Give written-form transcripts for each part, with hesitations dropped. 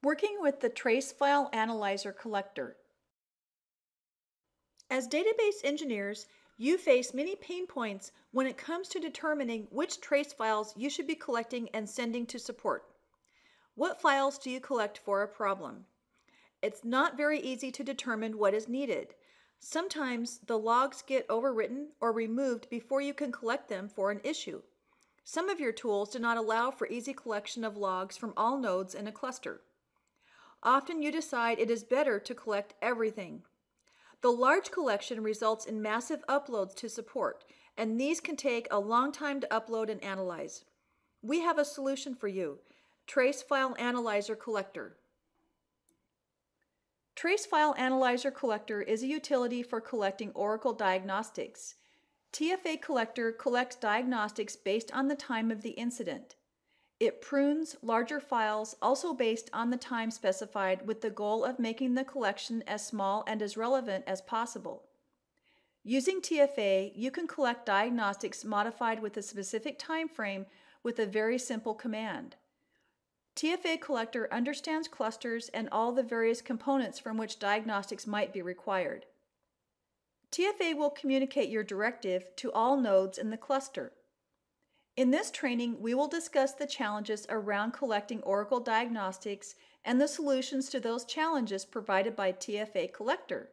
Working with the Trace File Analyzer Collector. As database engineers, you face many pain points when it comes to determining which trace files you should be collecting and sending to support. What files do you collect for a problem? It's not very easy to determine what is needed. Sometimes the logs get overwritten or removed before you can collect them for an issue. Some of your tools do not allow for easy collection of logs from all nodes in a cluster. Often you decide it is better to collect everything. The large collection results in massive uploads to support, and these can take a long time to upload and analyze. We have a solution for you: Trace File Analyzer Collector. Trace File Analyzer Collector is a utility for collecting Oracle diagnostics. TFA Collector collects diagnostics based on the time of the incident. It prunes larger files also based on the time specified with the goal of making the collection as small and as relevant as possible. Using TFA, you can collect diagnostics modified with a specific time frame with a very simple command. TFA Collector understands clusters and all the various components from which diagnostics might be required. TFA will communicate your directive to all nodes in the cluster. In this training, we will discuss the challenges around collecting Oracle diagnostics and the solutions to those challenges provided by TFA Collector.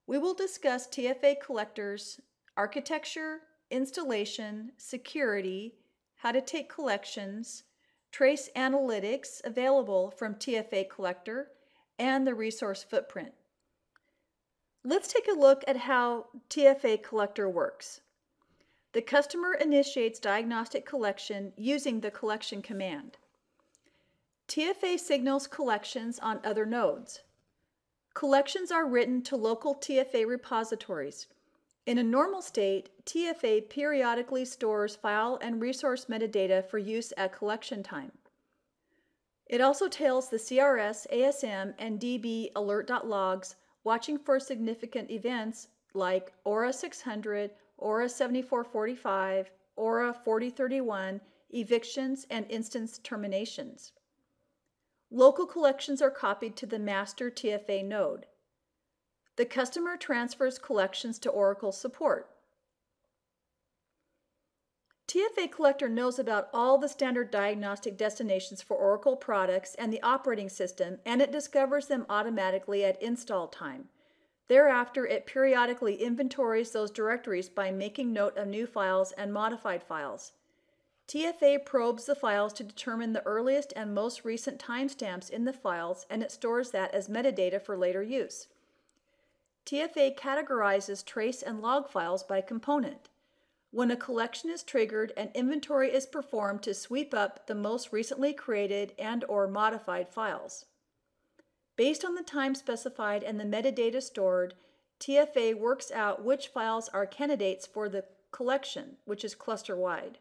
We will discuss TFA Collector's architecture, installation, security, how to take collections, trace analytics available from TFA Collector, and the resource footprint. Let's take a look at how TFA Collector works. The customer initiates diagnostic collection using the collection command. TFA signals collections on other nodes. Collections are written to local TFA repositories. In a normal state, TFA periodically stores file and resource metadata for use at collection time. It also tails the CRS, ASM, and DB alert.logs, watching for significant events like ORA 600, ORA 7445, ORA 4031, evictions, and instance terminations. Local collections are copied to the master TFA node. The customer transfers collections to Oracle support. TFA Collector knows about all the standard diagnostic destinations for Oracle products and the operating system, and it discovers them automatically at install time. Thereafter, it periodically inventories those directories by making note of new files and modified files. TFA probes the files to determine the earliest and most recent timestamps in the files, and it stores that as metadata for later use. TFA categorizes trace and log files by component. When a collection is triggered, an inventory is performed to sweep up the most recently created and/or modified files. Based on the time specified and the metadata stored, TFA works out which files are candidates for the collection, which is cluster-wide.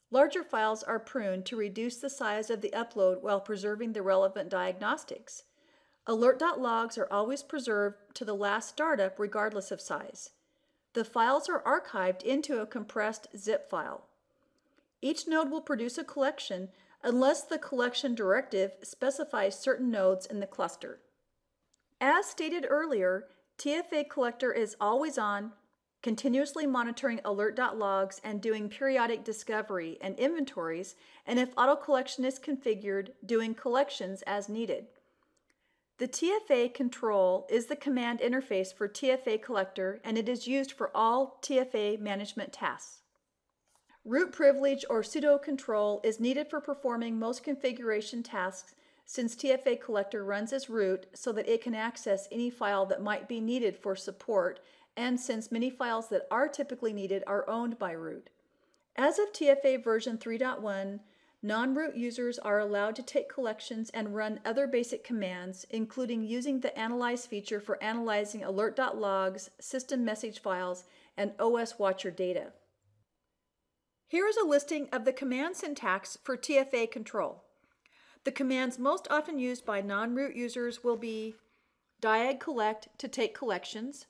Larger files are pruned to reduce the size of the upload while preserving the relevant diagnostics. Alert.logs are always preserved to the last startup regardless of size. The files are archived into a compressed zip file. Each node will produce a collection unless the collection directive specifies certain nodes in the cluster. As stated earlier, TFA Collector is always on, continuously monitoring alert.logs and doing periodic discovery and inventories, and if auto collection is configured, doing collections as needed. The TFA control is the command interface for TFA Collector, and it is used for all TFA management tasks. Root privilege or sudo control is needed for performing most configuration tasks since TFA Collector runs as root so that it can access any file that might be needed for support, and since many files that are typically needed are owned by root. As of TFA version 3.1, non-root users are allowed to take collections and run other basic commands, including using the Analyze feature for analyzing alert.logs, system message files, and OS Watcher data. Here is a listing of the command syntax for TFA control. The commands most often used by non-root users will be diag collect to take collections,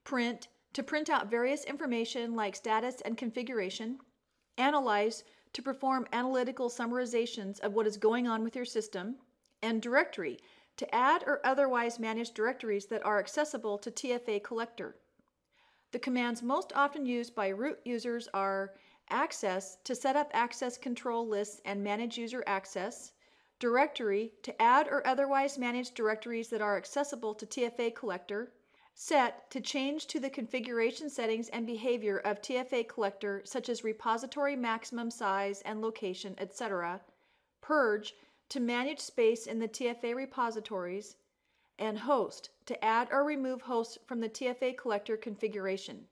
print to print out various information like status and configuration, analyze to perform analytical summarizations of what is going on with your system, and directory to add or otherwise manage directories that are accessible to TFA Collector. The commands most often used by root users are access to set up access control lists and manage user access, directory to add or otherwise manage directories that are accessible to TFA Collector, set to change to the configuration settings and behavior of TFA Collector such as repository maximum size and location, etc., purge to manage space in the TFA repositories, and host to add or remove hosts from the TFA Collector configuration.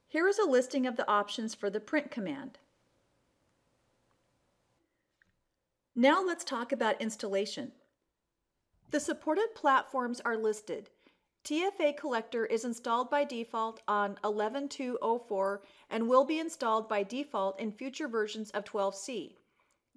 Here is a listing of the options for the print command. Now let's talk about installation. The supported platforms are listed. TFA Collector is installed by default on 11.2.04 and will be installed by default in future versions of 12c.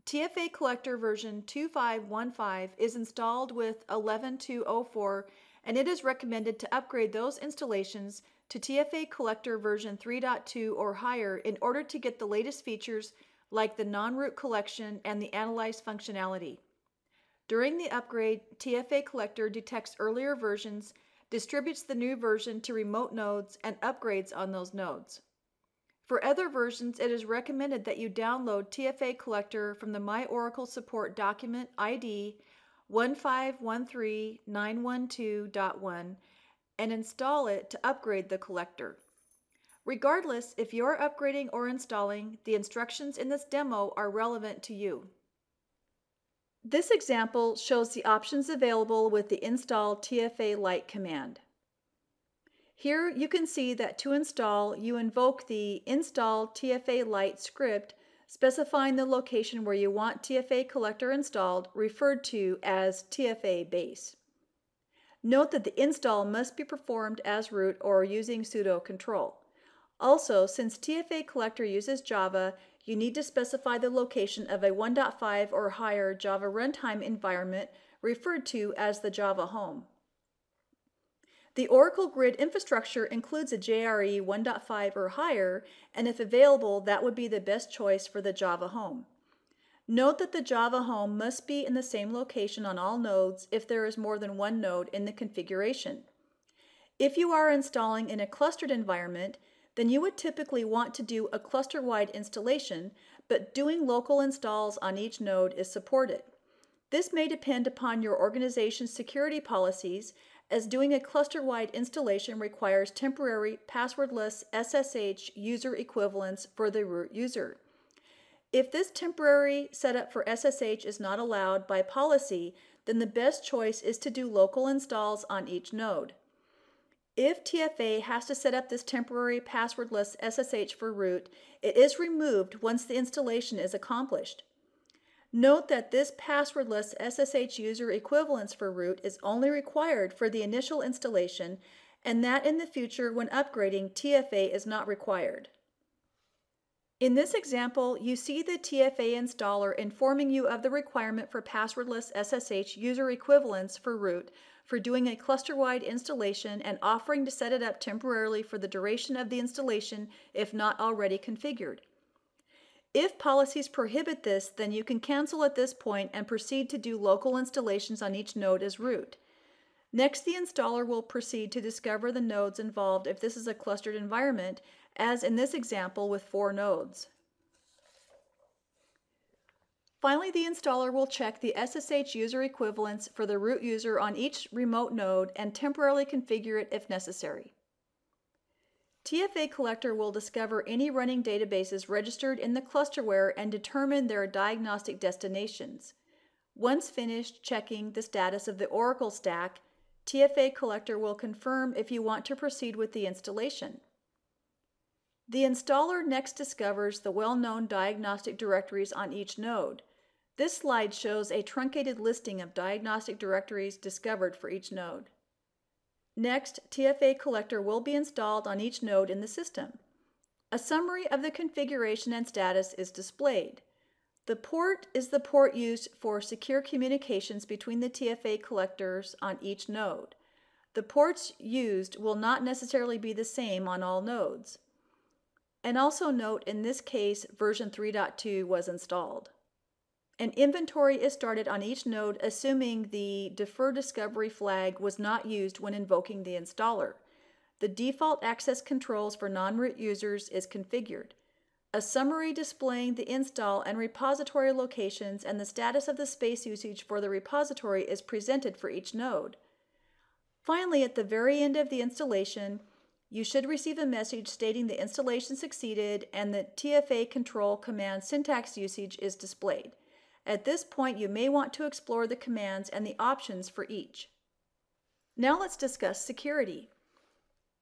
TFA Collector version 2515 is installed with 11.2.04, and it is recommended to upgrade those installations to TFA Collector version 3.2 or higher in order to get the latest features like the non-root collection and the analyze functionality. During the upgrade, TFA Collector detects earlier versions, distributes the new version to remote nodes, and upgrades on those nodes. For other versions, it is recommended that you download TFA Collector from the My Oracle Support document ID 1513912.1 and install it to upgrade the collector. Regardless if you're upgrading or installing, the instructions in this demo are relevant to you. This example shows the options available with the install TFA Lite command. Here you can see that to install, you invoke the install TFA Lite script specifying the location where you want TFA Collector installed, referred to as TFA base. Note that the install must be performed as root or using sudo control. Also, since TFA Collector uses Java, you need to specify the location of a 1.5 or higher Java runtime environment referred to as the Java home. The Oracle Grid infrastructure includes a JRE 1.5 or higher, and if available, that would be the best choice for the Java home. Note that the Java home must be in the same location on all nodes if there is more than one node in the configuration. If you are installing in a clustered environment, then you would typically want to do a cluster-wide installation, but doing local installs on each node is supported. This may depend upon your organization's security policies, as doing a cluster-wide installation requires temporary passwordless SSH user equivalents for the root user. If this temporary setup for SSH is not allowed by policy, then the best choice is to do local installs on each node. If TFA has to set up this temporary passwordless SSH for root, it is removed once the installation is accomplished. Note that this passwordless SSH user equivalence for root is only required for the initial installation, and that in the future when upgrading, TFA is not required. In this example, you see the TFA installer informing you of the requirement for passwordless SSH user equivalence for root for doing a cluster-wide installation and offering to set it up temporarily for the duration of the installation if not already configured. If policies prohibit this, then you can cancel at this point and proceed to do local installations on each node as root. Next, the installer will proceed to discover the nodes involved if this is a clustered environment, as in this example with 4 nodes. Finally, the installer will check the SSH user equivalence for the root user on each remote node and temporarily configure it if necessary. TFA Collector will discover any running databases registered in the clusterware and determine their diagnostic destinations. Once finished checking the status of the Oracle stack, TFA Collector will confirm if you want to proceed with the installation. The installer next discovers the well-known diagnostic directories on each node. This slide shows a truncated listing of diagnostic directories discovered for each node. Next, TFA Collector will be installed on each node in the system. A summary of the configuration and status is displayed. The port is the port used for secure communications between the TFA collectors on each node. The ports used will not necessarily be the same on all nodes. And also note, in this case, version 3.2 was installed. An inventory is started on each node assuming the defer discovery flag was not used when invoking the installer. The default access controls for non-root users is configured. A summary displaying the install and repository locations and the status of the space usage for the repository is presented for each node. Finally, at the very end of the installation, you should receive a message stating the installation succeeded and the TFA control command syntax usage is displayed. At this point, you may want to explore the commands and the options for each. Now let's discuss security.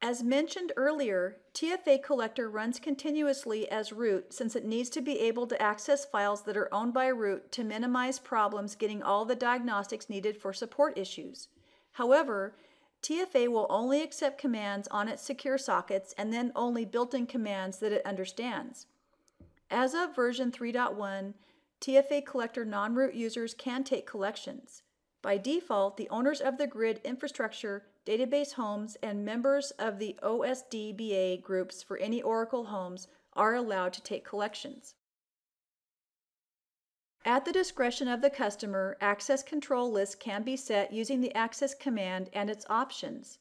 As mentioned earlier, TFA Collector runs continuously as root since it needs to be able to access files that are owned by root to minimize problems getting all the diagnostics needed for support issues. However, TFA will only accept commands on its secure sockets and then only built-in commands that it understands. As of version 3.1, TFA Collector non-root users can take collections. By default, the owners of the grid infrastructure, database homes, and members of the OSDBA groups for any Oracle homes are allowed to take collections. At the discretion of the customer, access control lists can be set using the access command and its options.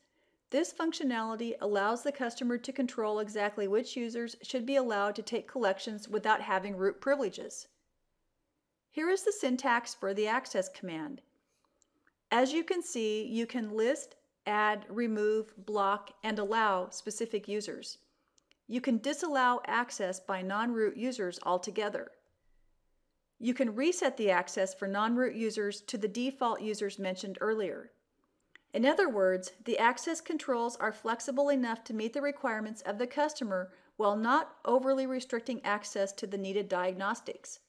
This functionality allows the customer to control exactly which users should be allowed to take collections without having root privileges. Here is the syntax for the access command. As you can see, you can list, add, remove, block, and allow specific users. You can disallow access by non-root users altogether. You can reset the access for non-root users to the default users mentioned earlier. In other words, the access controls are flexible enough to meet the requirements of the customer while not overly restricting access to the needed diagnostics.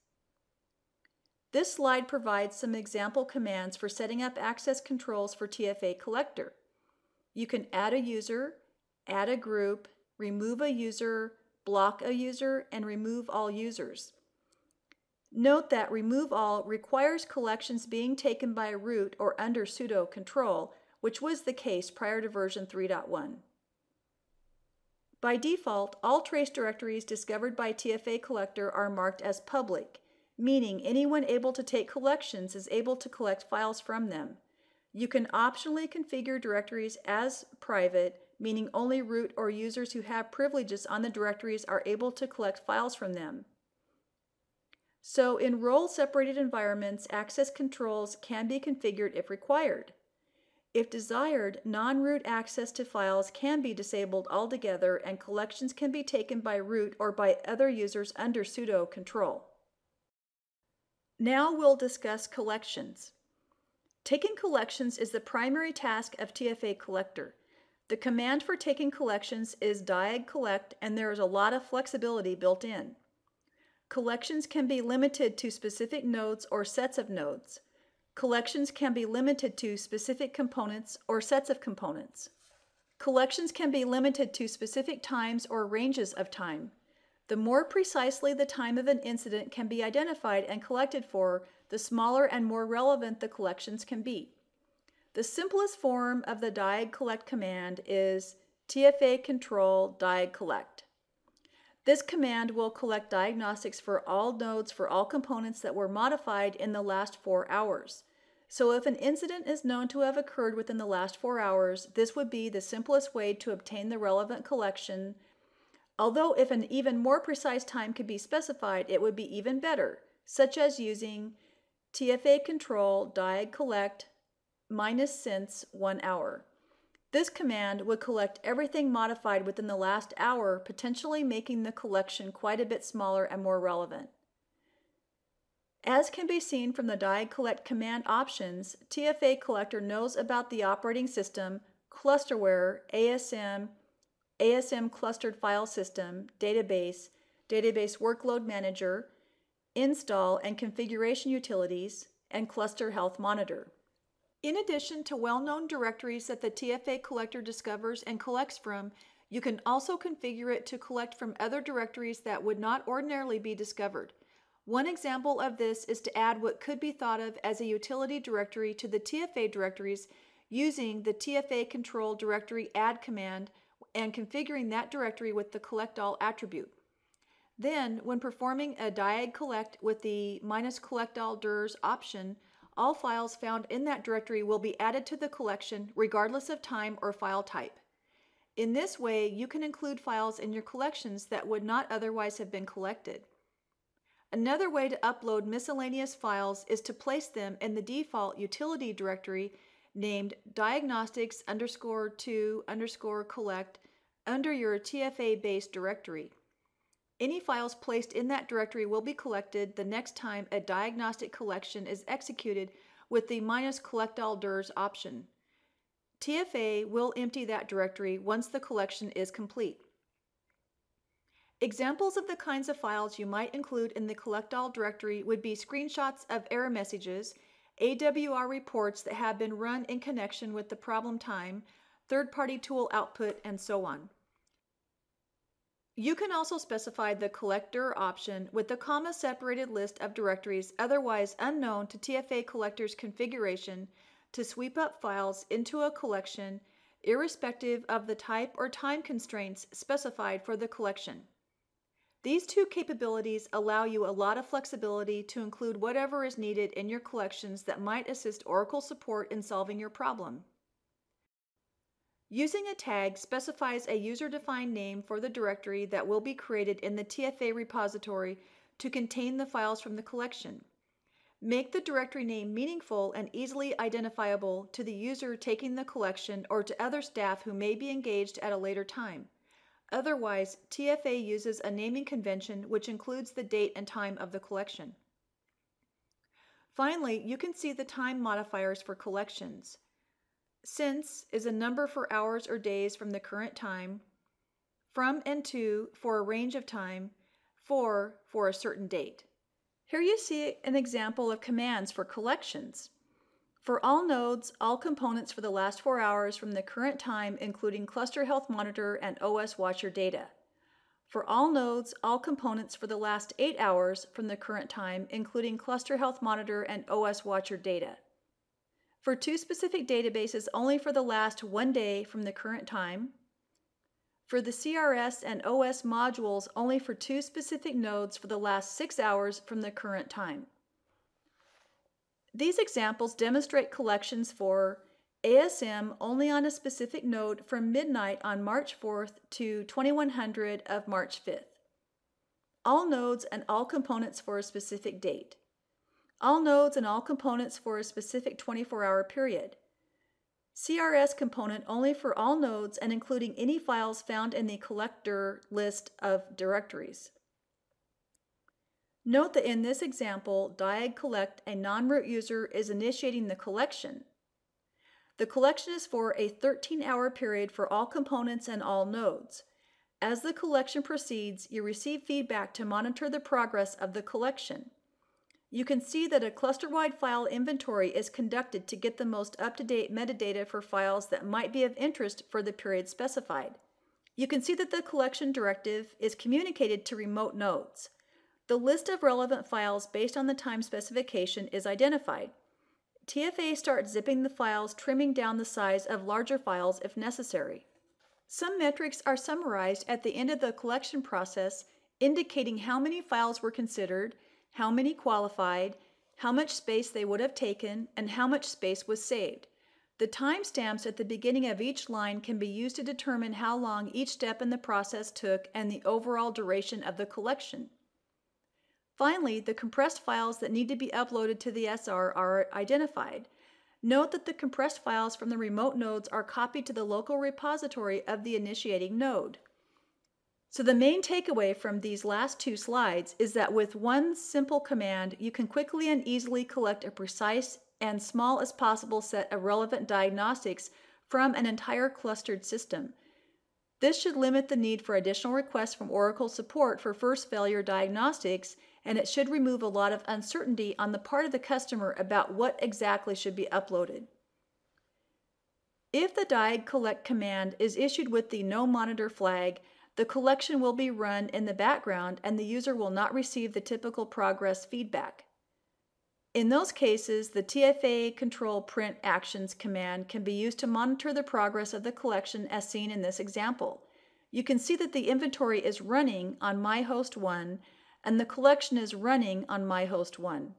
This slide provides some example commands for setting up access controls for TFA Collector. You can add a user, add a group, remove a user, block a user, and remove all users. Note that remove all requires collections being taken by root or under sudo control, which was the case prior to version 3.1. By default, all trace directories discovered by TFA Collector are marked as public, meaning anyone able to take collections is able to collect files from them. You can optionally configure directories as private, meaning only root or users who have privileges on the directories are able to collect files from them. So in role-separated environments, access controls can be configured if required. If desired, non-root access to files can be disabled altogether and collections can be taken by root or by other users under sudo control. Now we'll discuss collections. Taking collections is the primary task of TFA Collector. The command for taking collections is diag_collect, and there is a lot of flexibility built in. Collections can be limited to specific nodes or sets of nodes. Collections can be limited to specific components or sets of components. Collections can be limited to specific times or ranges of time. The more precisely the time of an incident can be identified and collected for, the smaller and more relevant the collections can be. The simplest form of the diag_collect command is TFA control diag_collect. This command will collect diagnostics for all nodes for all components that were modified in the last 4 hours. So if an incident is known to have occurred within the last 4 hours, this would be the simplest way to obtain the relevant collection. Although if an even more precise time could be specified, it would be even better, such as using TFA control diag_collect -since 1 hour. This command would collect everything modified within the last hour, potentially making the collection quite a bit smaller and more relevant. As can be seen from the diag_collect command options, TFA Collector knows about the operating system, clusterware, ASM, ASM clustered file system, database, database workload manager, install and configuration utilities, and cluster health monitor. In addition to well-known directories that the TFA Collector discovers and collects from, you can also configure it to collect from other directories that would not ordinarily be discovered. One example of this is to add what could be thought of as a utility directory to the TFA directories using the TFA control directory add command and configuring that directory with the collect all attribute. Then, when performing a diag collect with the -collect all dirs option, all files found in that directory will be added to the collection regardless of time or file type. In this way, you can include files in your collections that would not otherwise have been collected. Another way to upload miscellaneous files is to place them in the default utility directory named diagnostics_to_collect under your TFA-based directory. Any files placed in that directory will be collected the next time a diagnostic collection is executed with the -collect all dirs option. TFA will empty that directory once the collection is complete. Examples of the kinds of files you might include in the collect all directory would be screenshots of error messages, AWR reports that have been run in connection with the problem time, third-party tool output, and so on. You can also specify the collector option with the comma-separated list of directories otherwise unknown to TFA Collector's configuration to sweep up files into a collection irrespective of the type or time constraints specified for the collection. These two capabilities allow you a lot of flexibility to include whatever is needed in your collections that might assist Oracle support in solving your problem. Using a tag specifies a user-defined name for the directory that will be created in the TFA repository to contain the files from the collection. Make the directory name meaningful and easily identifiable to the user taking the collection or to other staff who may be engaged at a later time. Otherwise, TFA uses a naming convention which includes the date and time of the collection. Finally, you can see the time modifiers for collections. Since is a number for hours or days from the current time, from and to for a range of time, for a certain date. Here you see an example of commands for collections. For all nodes, all components for the last 4 hours from the current time, including cluster health monitor and OS watcher data. For all nodes, all components for the last 8 hours from the current time, including cluster health monitor and OS watcher data. For 2 specific databases only for the last 1 day from the current time. For the CRS and OS modules only for 2 specific nodes for the last 6 hours from the current time. These examples demonstrate collections for ASM only on a specific node from midnight on March 4th to 2100 of March 5th. All nodes and all components for a specific date. All nodes and all components for a specific 24-hour period. CRS component only for all nodes and including any files found in the collector list of directories. Note that in this example, diag collect, a non-root user is initiating the collection. The collection is for a 13-hour period for all components and all nodes. As the collection proceeds, you receive feedback to monitor the progress of the collection. You can see that a cluster-wide file inventory is conducted to get the most up-to-date metadata for files that might be of interest for the period specified. You can see that the collection directive is communicated to remote nodes. The list of relevant files based on the time specification is identified. TFA starts zipping the files, trimming down the size of larger files if necessary. Some metrics are summarized at the end of the collection process, indicating how many files were considered, how many qualified, how much space they would have taken, and how much space was saved. The timestamps at the beginning of each line can be used to determine how long each step in the process took and the overall duration of the collection. Finally, the compressed files that need to be uploaded to the SR are identified. Note that the compressed files from the remote nodes are copied to the local repository of the initiating node. So the main takeaway from these last 2 slides is that with one simple command, you can quickly and easily collect a precise and small as possible set of relevant diagnostics from an entire clustered system. This should limit the need for additional requests from Oracle support for first failure diagnostics, and it should remove a lot of uncertainty on the part of the customer about what exactly should be uploaded. If the diag collect command is issued with the no monitor flag, the collection will be run in the background and the user will not receive the typical progress feedback. In those cases, the TFA control print actions command can be used to monitor the progress of the collection as seen in this example. you can see that the inventory is running on my host 1 and the collection is running on my host 1.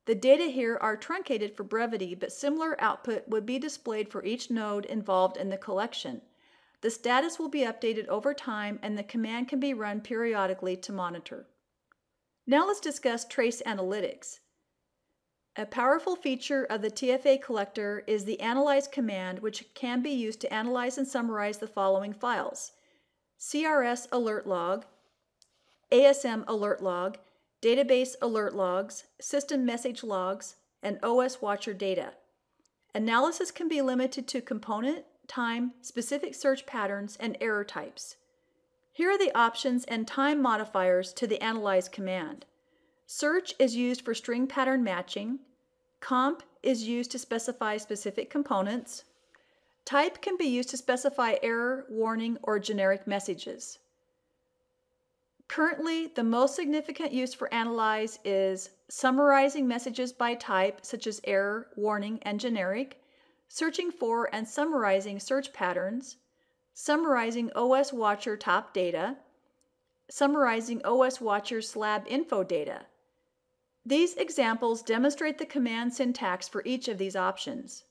The data here are truncated for brevity, but similar output would be displayed for each node involved in the collection. The status will be updated over time and the command can be run periodically to monitor. Now let's discuss trace analytics. A powerful feature of the TFA Collector is the analyze command, which can be used to analyze and summarize the following files: CRS alert log, ASM alert log, database alert logs, system message logs, and OS watcher data. Analysis can be limited to component, time, specific search patterns, and error types. Here are the options and time modifiers to the analyze command. Search is used for string pattern matching. Comp is used to specify specific components. Type can be used to specify error, warning, or generic messages. Currently, the most significant use for analyze is summarizing messages by type, such as error, warning, and generic, searching for and summarizing search patterns, summarizing OS Watcher top data, summarizing OS Watcher slab info data. These examples demonstrate the command syntax for each of these options.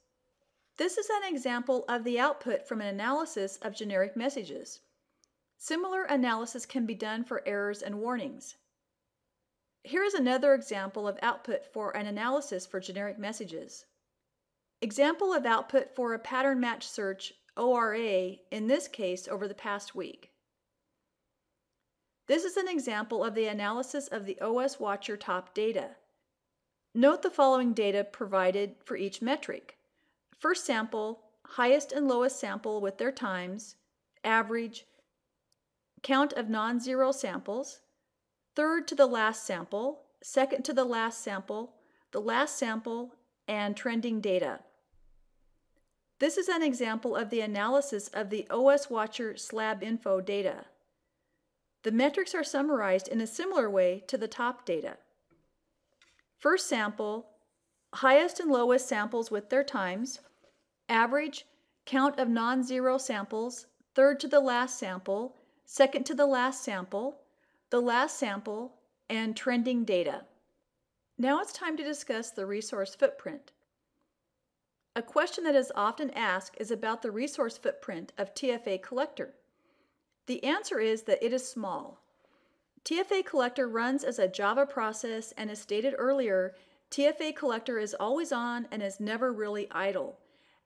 This is an example of the output from an analysis of generic messages. Similar analysis can be done for errors and warnings. Here is another example of output for an analysis for generic messages. Example of output for a pattern match search, ORA, in this case over the past week. This is an example of the analysis of the OS Watcher top data. Note the following data provided for each metric: first sample, highest and lowest sample with their times, average, count of non-zero samples, third to the last sample, second to the last sample, and trending data. This is an example of the analysis of the OS Watcher slab info data. The metrics are summarized in a similar way to the top data. First sample, highest and lowest samples with their times, average, count of non-zero samples, third to the last sample, second to the last sample, and trending data. Now it's time to discuss the resource footprint. A question that is often asked is about the resource footprint of TFA Collector. The answer is that it is small. TFA Collector runs as a Java process, and as stated earlier, TFA Collector is always on and is never really idle.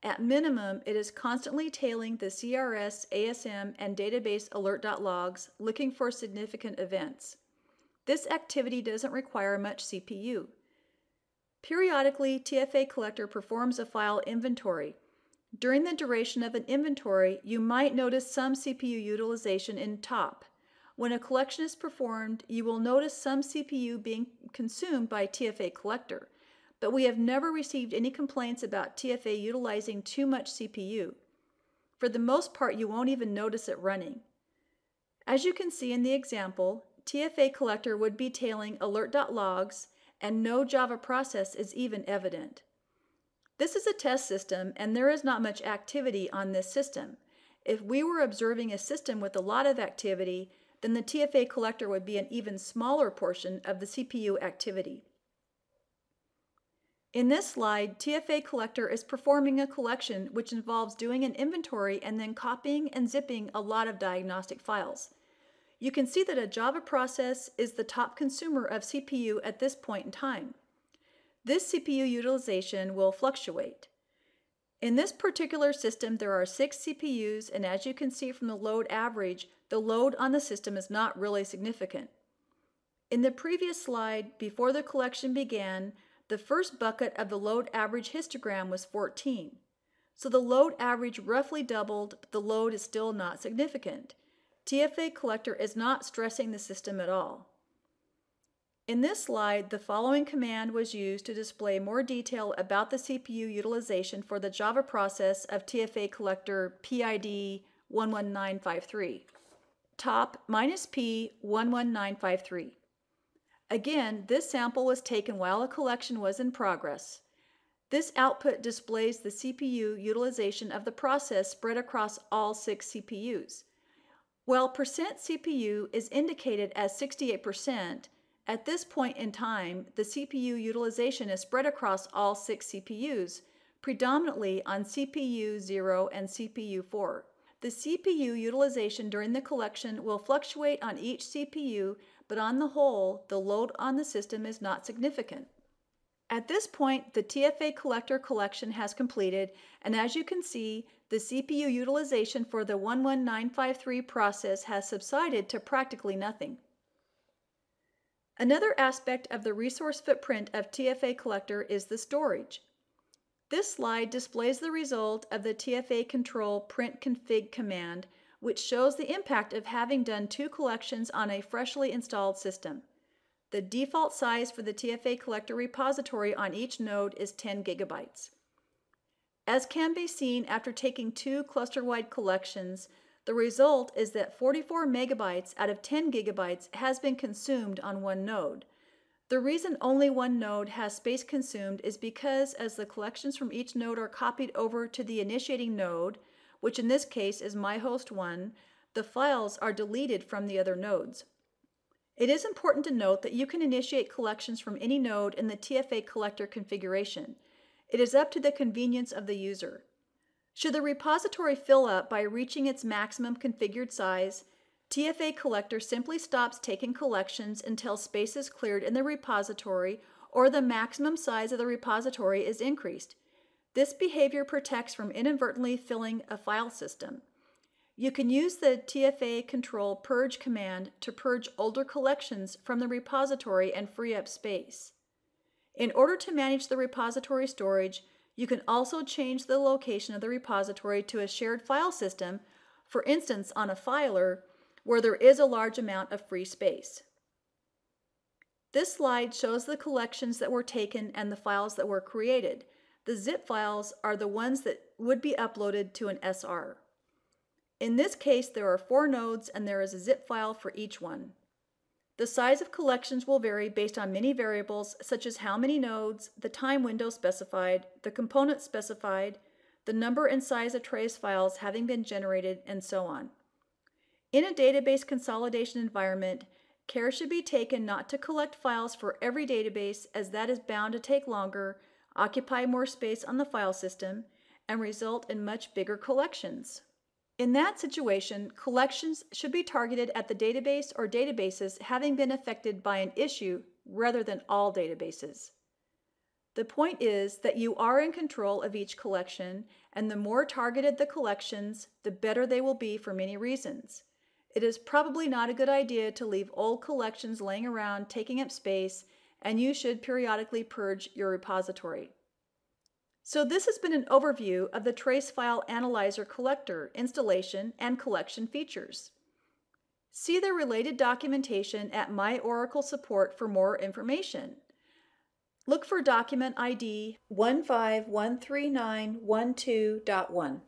At minimum, it is constantly tailing the CRS, ASM, and database alert.logs looking for significant events. This activity doesn't require much CPU. Periodically, TFA Collector performs a file inventory. During the duration of an inventory, you might notice some CPU utilization in top. When a collection is performed, you will notice some CPU being consumed by TFA Collector, but we have never received any complaints about TFA utilizing too much CPU. For the most part, you won't even notice it running. As you can see in the example, TFA Collector would be tailing alert.logs, and no Java process is even evident. This is a test system, and there is not much activity on this system. If we were observing a system with a lot of activity, then the TFA Collector would be an even smaller portion of the CPU activity. In this slide, TFA Collector is performing a collection which involves doing an inventory and then copying and zipping a lot of diagnostic files. You can see that a Java process is the top consumer of CPU at this point in time. This CPU utilization will fluctuate. In this particular system, there are 6 CPUs, and as you can see from the load average, the load on the system is not really significant. In the previous slide, before the collection began, the first bucket of the load average histogram was 14. So the load average roughly doubled, but the load is still not significant. TFA Collector is not stressing the system at all. In this slide, the following command was used to display more detail about the CPU utilization for the Java process of TFA Collector PID 11953. Top -P 11953. Again, this sample was taken while a collection was in progress. This output displays the CPU utilization of the process spread across all 6 CPUs. While percent CPU is indicated as 68%, at this point in time, the CPU utilization is spread across all 6 CPUs, predominantly on CPU 0 and CPU 4. The CPU utilization during the collection will fluctuate on each CPU, but on the whole, the load on the system is not significant. At this point, the TFA Collector collection has completed, and as you can see, the CPU utilization for the 11953 process has subsided to practically nothing. Another aspect of the resource footprint of TFA Collector is the storage. This slide displays the result of the TFA control print config command, which shows the impact of having done 2 collections on a freshly installed system. The default size for the TFA Collector repository on each node is 10 gigabytes. As can be seen after taking 2 cluster-wide collections, the result is that 44 megabytes out of 10 gigabytes has been consumed on one node. The reason only one node has space consumed is because as the collections from each node are copied over to the initiating node, which in this case is my host 1, the files are deleted from the other nodes. It is important to note that you can initiate collections from any node in the TFA Collector configuration. It is up to the convenience of the user. Should the repository fill up by reaching its maximum configured size, TFA Collector simply stops taking collections until space is cleared in the repository or the maximum size of the repository is increased. This behavior protects from inadvertently filling a file system. You can use the TFA control purge command to purge older collections from the repository and free up space. In order to manage the repository storage, you can also change the location of the repository to a shared file system, for instance on a filer, where there is a large amount of free space. This slide shows the collections that were taken and the files that were created. The zip files are the ones that would be uploaded to an SR. In this case, there are 4 nodes and there is a zip file for each one. The size of collections will vary based on many variables such as how many nodes, the time window specified, the components specified, the number and size of trace files having been generated, and so on. In a database consolidation environment, care should be taken not to collect files for every database, as that is bound to take longer, occupy more space on the file system, and result in much bigger collections. In that situation, collections should be targeted at the database or databases having been affected by an issue rather than all databases. The point is that you are in control of each collection, and the more targeted the collections, the better they will be for many reasons. It is probably not a good idea to leave old collections laying around taking up space, and you should periodically purge your repository. So this has been an overview of the Trace File Analyzer Collector installation and collection features. See the related documentation at My Oracle Support for more information. Look for document ID 15139121.1.